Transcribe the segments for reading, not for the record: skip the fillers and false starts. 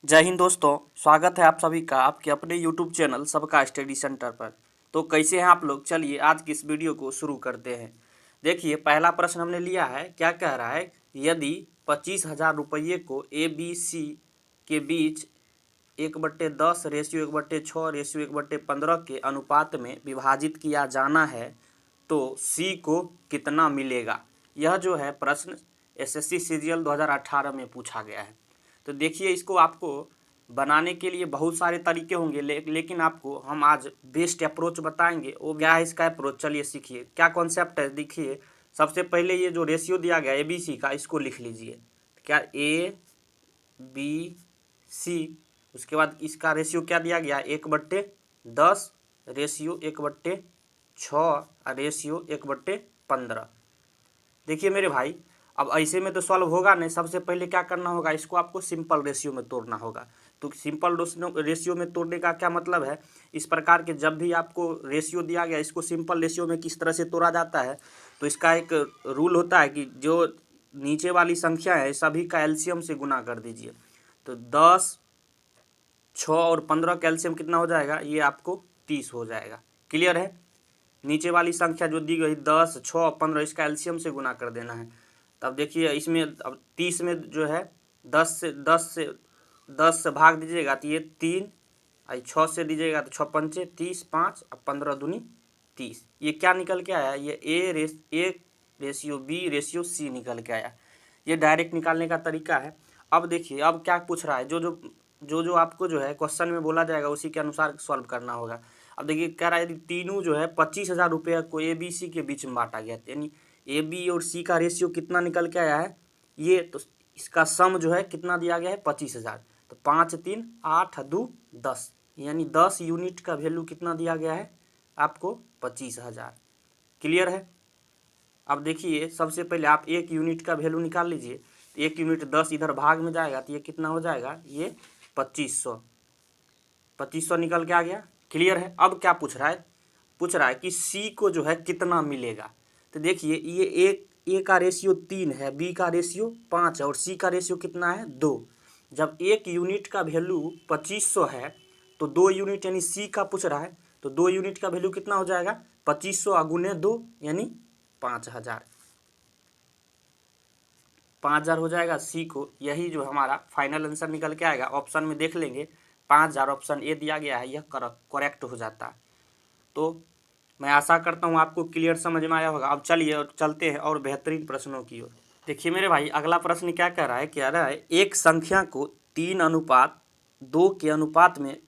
जय हिंद दोस्तों, स्वागत है आप सभी का आपके अपने YouTube चैनल सबका स्टडी सेंटर पर। तो कैसे हैं आप लोग? चलिए आज की इस वीडियो को शुरू करते हैं। देखिए पहला प्रश्न हमने लिया है, क्या कह रहा है, यदि 25,000 रुपये को ABC के बीच 1/10 रेशियो 1/6 रेशियो 1/15 के अनुपात में विभाजित किया जाना है तो C को कितना मिलेगा। यह जो है प्रश्न SSC CGL 2018 में पूछा गया है। तो देखिए इसको आपको बनाने के लिए बहुत सारे तरीके होंगे, लेकिन आपको हम आज बेस्ट अप्रोच बताएंगे। वो क्या है इसका अप्रोच, चलिए सीखिए क्या कॉन्सेप्ट है। देखिए सबसे पहले ये जो रेशियो दिया गया ABC का, इसको लिख लीजिए, क्या ABC। उसके बाद इसका रेशियो क्या दिया गया, 1/10 रेशियो 1/6 रेशियो 1/15। देखिए मेरे भाई, अब ऐसे में तो सॉल्व होगा नहीं। सबसे पहले क्या करना होगा, इसको आपको सिंपल रेशियो में तोड़ना होगा। तो सिंपल रेशियो में तोड़ने का क्या मतलब है, इस प्रकार के जब भी आपको रेशियो दिया गया, इसको सिंपल रेशियो में किस तरह से तोड़ा जाता है, तो इसका एक रूल होता है कि जो नीचे वाली संख्या है सभी का एलसीएम से गुना कर दीजिए। तो 10, 6 और 15 का एलसीएम कितना हो जाएगा, ये आपको 30 हो जाएगा। क्लियर है। नीचे वाली संख्या जो दी गई 10, 6 और 15, इसका एलसीएम से गुना कर देना है। तब देखिए इसमें अब 30 में जो है 10 से भाग दीजिएगा तो ये 3, और 6 से दीजिएगा तो 6 पंचे 30, 5 और 15 दूनी 30। ये क्या निकल के आया, ये A ratio B ratio C निकल के आया। ये डायरेक्ट निकालने का तरीका है। अब देखिए अब क्या पूछ रहा है, जो आपको जो है क्वेश्चन में बोला जाएगा उसी के अनुसार सॉल्व करना होगा। अब देखिए कह रहा है यदि तीनों जो है 25,000 रुपये को ABC के बीच में बांटा गया, यानी AB और C का रेशियो कितना निकल के आया है, ये तो इसका सम जो है कितना दिया गया है 25,000। तो 5, 3, 8, 2, 10, यानी 10 यूनिट का वैल्यू कितना दिया गया है आपको 25,000। क्लियर है। अब देखिए सबसे पहले आप 1 यूनिट का वैल्यू निकाल लीजिए। 1 यूनिट 10 इधर भाग में जाएगा तो ये कितना हो जाएगा, ये 2500 निकल के आ गया। क्लियर है। अब क्या पूछ रहा है कि C को जो है कितना मिलेगा। तो देखिए ये A का रेशियो 3 है, B का रेशियो 5 है और C का रेशियो कितना है 2। जब 1 यूनिट का वैल्यू 2500 है तो 2 यूनिट यानी C का पूछ रहा है, तो 2 यूनिट का वैल्यू कितना हो जाएगा 2500 गुने 2 यानी 5000। 5000 हो जाएगा C को। यही जो हमारा फाइनल आंसर निकल के आएगा। ऑप्शन में देख लेंगे 5000 ऑप्शन ए दिया गया है, यह करेक्ट हो जाता है। तो मैं आशा करता हूँ आपको क्लियर समझ में आया होगा। अब चलिए और चलते हैं और बेहतरीन प्रश्नों की ओर। देखिए मेरे भाई अगला प्रश्न क्या कह रहा है, एक संख्या को 3:2 के अनुपात में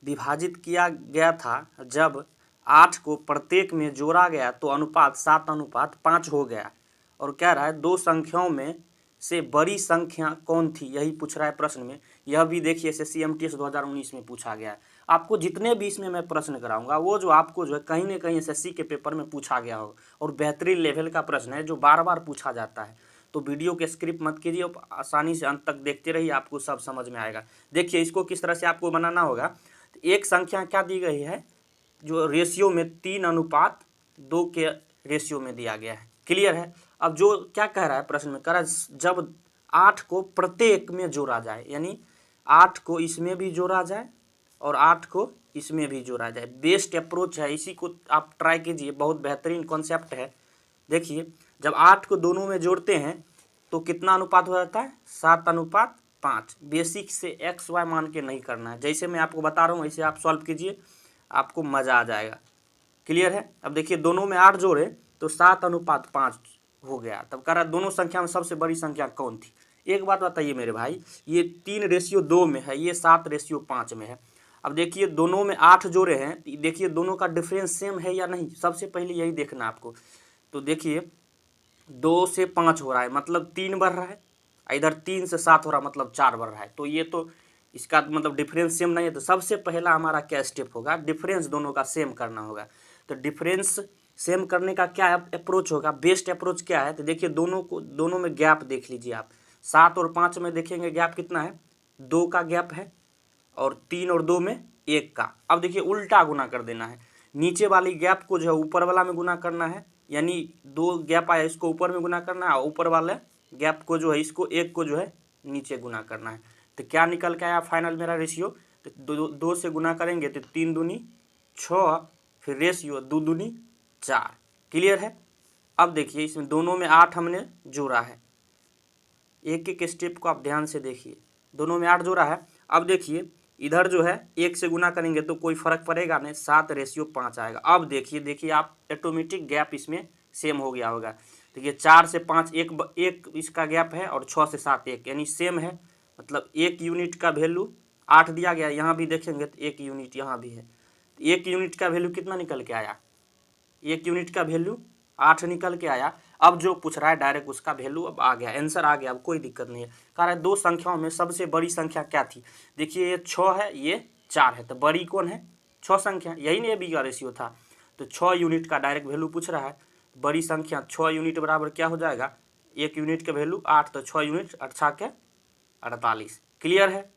विभाजित किया गया था। जब 8 को प्रत्येक में जोड़ा गया तो अनुपात 7:5 हो गया। और कह रहा है दो संख्याओं में से बड़ी संख्या कौन थी, यही पूछ रहा है प्रश्न में। यह भी देखिए SSC MTS 2019 में पूछा गया है। आपको जितने भी इसमें मैं प्रश्न कराऊंगा वो जो आपको जो है कहीं ना कहीं SSC के पेपर में पूछा गया हो और बेहतरीन लेवल का प्रश्न है जो बार बार पूछा जाता है। तो वीडियो के स्क्रिप्ट मत कीजिए, आसानी से अंत तक देखते रहिए, आपको सब समझ में आएगा। देखिए इसको किस तरह से आपको बनाना होगा। एक संख्या क्या दी गई है, जो रेशियो में 3:2 के रेशियो में दिया गया है। क्लियर है। अब जो क्या कह रहा है प्रश्न में, कह रहा है जब 8 को प्रत्येक में जोड़ा जाए, यानी 8 को इसमें भी जोड़ा जाए और 8 को इसमें भी जोड़ा जाए। बेस्ट अप्रोच है, इसी को आप ट्राई कीजिए, बहुत बेहतरीन कॉन्सेप्ट है। देखिए जब 8 को दोनों में जोड़ते हैं तो कितना अनुपात हो जाता है, 7:5। बेसिक से XY मान के नहीं करना है, जैसे मैं आपको बता रहा हूँ वैसे आप सॉल्व कीजिए, आपको मज़ा आ जाएगा। क्लियर है। अब देखिए दोनों में 8 जोड़े तो 7:5 हो गया। तब कह रहा है दोनों संख्या में सबसे बड़ी संख्या कौन थी। एक बात बताइए मेरे भाई, ये 3:2 में है, ये 7:5 में है। अब देखिए दोनों में 8 जोड़े हैं, देखिए दोनों का डिफरेंस सेम है या नहीं, सबसे पहले यही देखना आपको। तो देखिए 2 से 5 हो रहा है मतलब 3 बढ़ रहा है, इधर 3 से 7 हो रहा है मतलब 4 बढ़ रहा है। तो ये तो इसका मतलब डिफरेंस सेम नहीं है। तो सबसे पहला हमारा क्या स्टेप होगा, डिफरेंस दोनों का सेम करना होगा। तो डिफरेंस सेम करने का क्या अप्रोच होगा, बेस्ट अप्रोच क्या है। तो देखिए दोनों में गैप देख लीजिए आप। 7 और 5 में देखेंगे गैप कितना है, 2 का गैप है, और 3 और 2 में 1 का। अब देखिए उल्टा गुना कर देना है, नीचे वाली गैप को जो है ऊपर वाला में गुना करना है, यानी 2 गैप आया इसको ऊपर में गुना करना है, और ऊपर वाले गैप को जो है इसको 1 को जो है नीचे गुना करना है। तो क्या निकल के आया फाइनल मेरा रेशियो, तो 2 से गुना करेंगे तो 3 दूनी 6, फिर रेशियो 2 दूनी 4। क्लियर है। अब देखिए इसमें दोनों में 8 हमने जोड़ा है, एक एक स्टेप को आप ध्यान से देखिए, दोनों में 8 जोड़ा है। अब देखिए इधर जो है 1 से गुना करेंगे तो कोई फर्क पड़ेगा नहीं, 7:5 आएगा। अब देखिए आप ऑटोमेटिक गैप इसमें सेम हो गया होगा। देखिए 4 से 5 एक इसका गैप है और 6 से 7 1, यानी सेम है। मतलब 1 यूनिट का वैल्यू 8 दिया गया, यहाँ भी देखेंगे तो 1 यूनिट यहाँ भी है। 1 यूनिट का वैल्यू कितना निकल के आया, 1 यूनिट का वैल्यू 8 निकल के आया। अब जो पूछ रहा है डायरेक्ट उसका वैल्यू अब आ गया, आंसर आ गया, अब कोई दिक्कत नहीं है। कारण 2 संख्याओं में सबसे बड़ी संख्या क्या थी, देखिए ये 6 है, ये 4 है, तो बड़ी कौन है, 6 संख्या, यही नहीं बी का रेशियो था। तो 6 यूनिट का डायरेक्ट वैल्यू पूछ रहा है, बड़ी संख्या 6 यूनिट बराबर क्या हो जाएगा, 1 यूनिट का वैल्यू 8, तो 6 यूनिट 8 के 48। क्लियर है।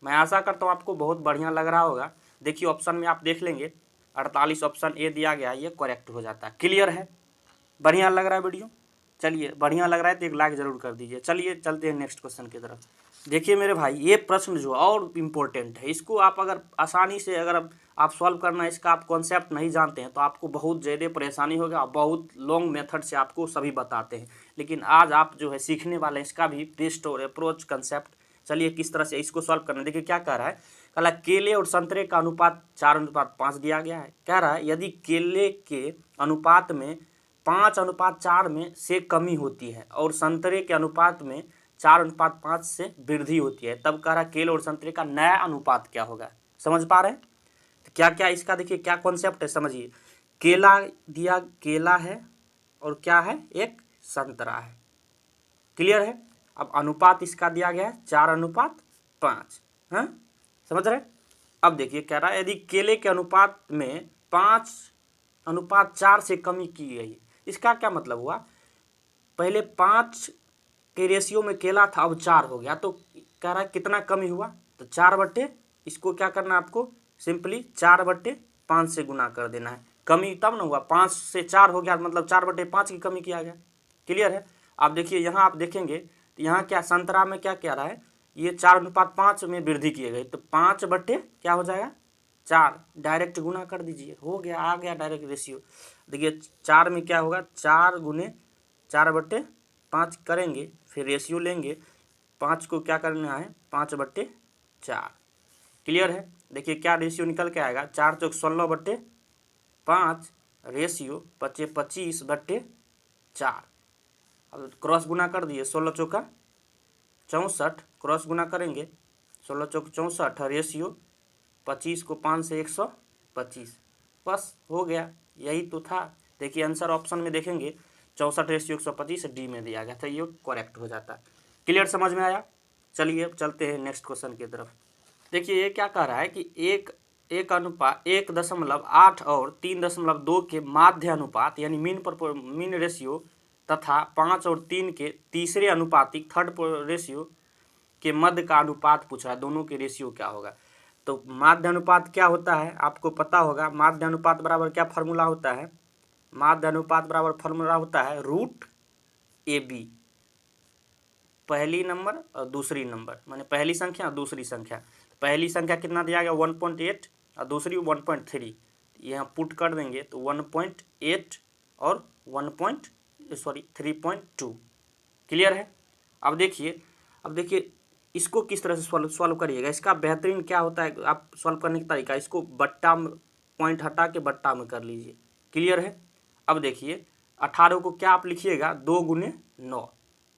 मैं आशा करता हूँ आपको बहुत बढ़िया लग रहा होगा। देखिए ऑप्शन में आप देख लेंगे 48 ऑप्शन ए दिया गया, ये करेक्ट हो जाता है। क्लियर है, बढ़िया लग रहा है वीडियो, चलिए बढ़िया लग रहा है तो एक लाइक ज़रूर कर दीजिए। चलिए चलते हैं नेक्स्ट क्वेश्चन की तरफ। देखिए मेरे भाई ये प्रश्न जो और इम्पोर्टेंट है, इसको आप अगर आसानी से अगर आप सॉल्व करना, इसका आप कॉन्सेप्ट नहीं जानते हैं तो आपको बहुत ज़्यादा परेशानी होगा, बहुत लॉन्ग मेथड से आपको सभी बताते हैं, लेकिन आज आप जो है सीखने वाले हैं इसका भी बेस्ट और अप्रोच कंसेप्ट। चलिए किस तरह से इसको सॉल्व करना, देखिए क्या कह रहा है, कहा केले और संतरे का अनुपात 4:5 दिया गया है। कह रहा है यदि केले के अनुपात में 5:4 में से कमी होती है और संतरे के अनुपात में 4:5 से वृद्धि होती है, तब कह रहा है केले और संतरे का नया अनुपात क्या होगा। समझ पा रहे हैं, तो क्या क्या इसका देखिए क्या कॉन्सेप्ट है, समझिए। केला दिया, केला है और क्या है, एक संतरा है। क्लियर है। अब अनुपात इसका दिया गया है 4:5, हाँ समझ रहे। अब देखिए कह रहा है यदि केले के अनुपात में 5:4 से कमी की गई, इसका क्या मतलब हुआ, पहले 5 के रेशियो में केला था, अब 4 हो गया, तो कह रहा है कितना कमी हुआ, तो 4 इसको क्या करना है आपको, सिंपली 4/5 से गुना कर देना है, कमी तब ना हुआ, 5 से 4 हो गया मतलब 4/5 की कमी किया गया। क्लियर है। आप देखिए यहाँ आप देखेंगे तो यहाँ क्या संतरा में क्या कह रहा है, ये 4:5 में वृद्धि की गई, तो 5 बट्टे क्या हो जाएगा 4, डायरेक्ट गुना कर दीजिए, हो गया, आ गया डायरेक्ट रेशियो। देखिए 4 में क्या होगा, 4 गुने 4/5 करेंगे, फिर रेशियो लेंगे, 5 को क्या करना है 5/4। क्लियर है। देखिए क्या रेशियो निकल के आएगा, 4 चौक 16/5, रेशियो 25/4। अब क्रॉस गुना कर दिए, 16 चौका 64, क्रॉस गुना करेंगे 16 चौक 64, रेशियो 25 को 5 से 125, बस हो गया, यही तो था। देखिए आंसर ऑप्शन में देखेंगे 64:125 डी में दिया गया था, ये करेक्ट हो जाता है। क्लियर, समझ में आया। चलिए अब चलते हैं नेक्स्ट क्वेश्चन की तरफ। देखिए ये क्या कह रहा है कि 1:8 और 3.2 के माध्य अनुपात यानी मीन रेशियो तथा 5 और 3 के तीसरे अनुपातिक थर्ड रेशियो के मध्य का अनुपात पूछ रहा है, दोनों के रेशियो क्या होगा। तो माध्य अनुपात क्या होता है आपको पता होगा, माध्य अनुपात बराबर क्या फार्मूला होता है, माध्य अनुपात बराबर फार्मूला होता है √AB, पहली नंबर और दूसरी नंबर, माने पहली संख्या और दूसरी संख्या। पहली संख्या कितना दिया गया 1.8 और दूसरी 1.3, यहाँ पुट कर देंगे तो 1.8 और 3.2। क्लियर है। अब देखिए इसको किस तरह से सॉल्व करिएगा, इसका बेहतरीन क्या होता है आप सॉल्व करने का तरीका, इसको बट्टा में पॉइंट हटा के बट्टा में कर लीजिए। क्लियर है। अब देखिए 18 को क्या आप लिखिएगा 2 गुने 9,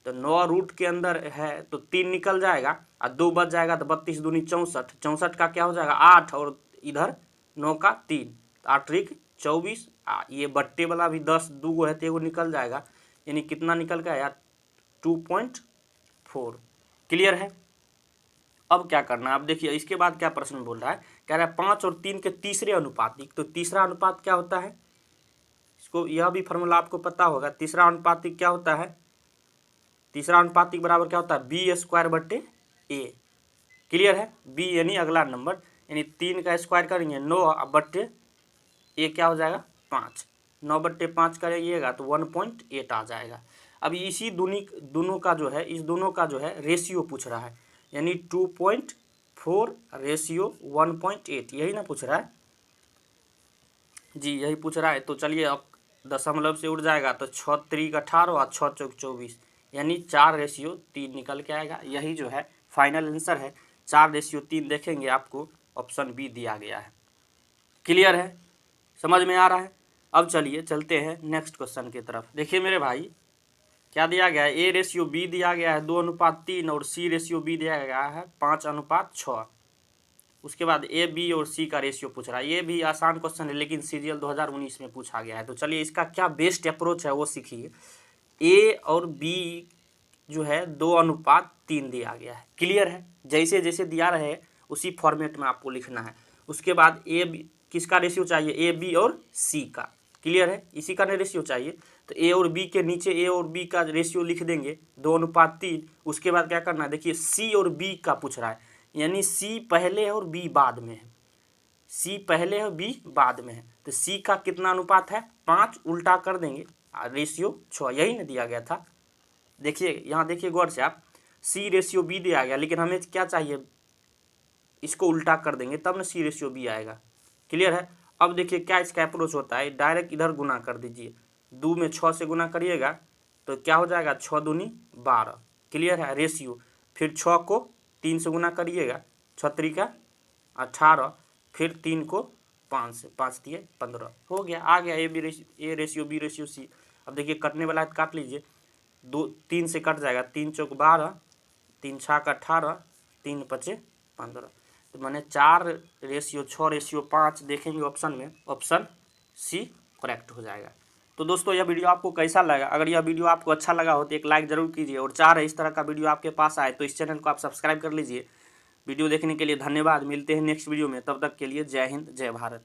तो 9 रूट के अंदर है तो 3 निकल जाएगा और 2 बच जाएगा, तो 32 दूनी 64, 64 का क्या हो जाएगा 8 और इधर 9 का 3, 8 त्रिक 24, ये बट्टे वाला भी 10 2 है तो एगो निकल जाएगा, यानी कितना निकल गया यार 2.4। क्लियर है। अब क्या करना है, अब देखिए इसके बाद क्या प्रश्न बोल रहा है, कह रहा है 5 और 3 के तीसरे अनुपातिक, तो तीसरा अनुपात क्या होता है, इसको यह भी फार्मूला आपको पता होगा, तीसरा अनुपातिक क्या होता है, तीसरा अनुपातिक बराबर क्या होता है B²/A। क्लियर है। B यानी अगला नंबर, यानी 3 का स्क्वायर करेंगे 9 A क्या हो जाएगा 5, 9/5 करिएगा तो 1.8 आ जाएगा। अब इसी दोनों का जो है, इस दोनों का जो है रेशियो पूछ रहा है, यानी 2.4:1.8, यही ना पूछ रहा है जी, यही पूछ रहा है। तो चलिए अब दशमलव से उड़ जाएगा तो 6 3 18 और 6 चौक 24, यानी 4:3 निकल के आएगा। यही जो है फाइनल आंसर है, 4:3 देखेंगे आपको ऑप्शन बी दिया गया है। क्लियर है, समझ में आ रहा है। अब चलिए चलते हैं नेक्स्ट क्वेश्चन की तरफ। देखिए मेरे भाई क्या दिया गया है, A/B दिया गया है 2:3 और C/B दिया गया है 5:6। उसके बाद A, B और C का रेशियो पूछ रहा है। ये भी आसान क्वेश्चन है लेकिन CGL 2019 में पूछा गया है। तो चलिए इसका क्या बेस्ट अप्रोच है वो सीखिए। A और B जो है 2:3 दिया गया है। क्लियर है, जैसे जैसे दिया रहे उसी फॉर्मेट में आपको लिखना है। उसके बाद A किसका रेशियो चाहिए, A, B और C का। क्लियर है, इसी का रेशियो चाहिए। तो A और B के नीचे A और B का रेशियो लिख देंगे 2:3। उसके बाद क्या करना है, देखिए C और B का पूछ रहा है, यानी C पहले है और B बाद में है। C पहले है, B बाद में है। तो C का कितना अनुपात है, 5, उल्टा कर देंगे रेशियो 6, यही ना दिया गया था। देखिए यहाँ देखिए गौर से आप, C/B दिया गया लेकिन हमें क्या चाहिए, इसको उल्टा कर देंगे तब ना C/B आएगा। क्लियर है। अब देखिए क्या इसका अप्रोच होता है, डायरेक्ट इधर गुना कर दीजिए, 2 में 6 से गुना करिएगा तो क्या हो जाएगा, 6 दूनी 12। क्लियर है, रेशियो। फिर 6 को 3 से गुना करिएगा, 6 3 18, फिर 3 को 5 से, 5 दिए 15, हो गया, आ गया A/B/C। अब देखिए कटने वाला है तो काट लीजिए, 2 3 से कट जाएगा, 3 चौक 12, 3 छाक 18, 3 पचे 15। तो मैंने 4:6:5 देखेंगे ऑप्शन में, ऑप्शन C करेक्ट हो जाएगा। तो दोस्तों यह वीडियो आपको कैसा लगा, अगर यह वीडियो आपको अच्छा लगा हो तो एक लाइक जरूर कीजिए, और चाह रहे इस तरह का वीडियो आपके पास आए तो इस चैनल को आप सब्सक्राइब कर लीजिए। वीडियो देखने के लिए धन्यवाद, मिलते हैं नेक्स्ट वीडियो में, तब तक के लिए जय हिंद जय भारत।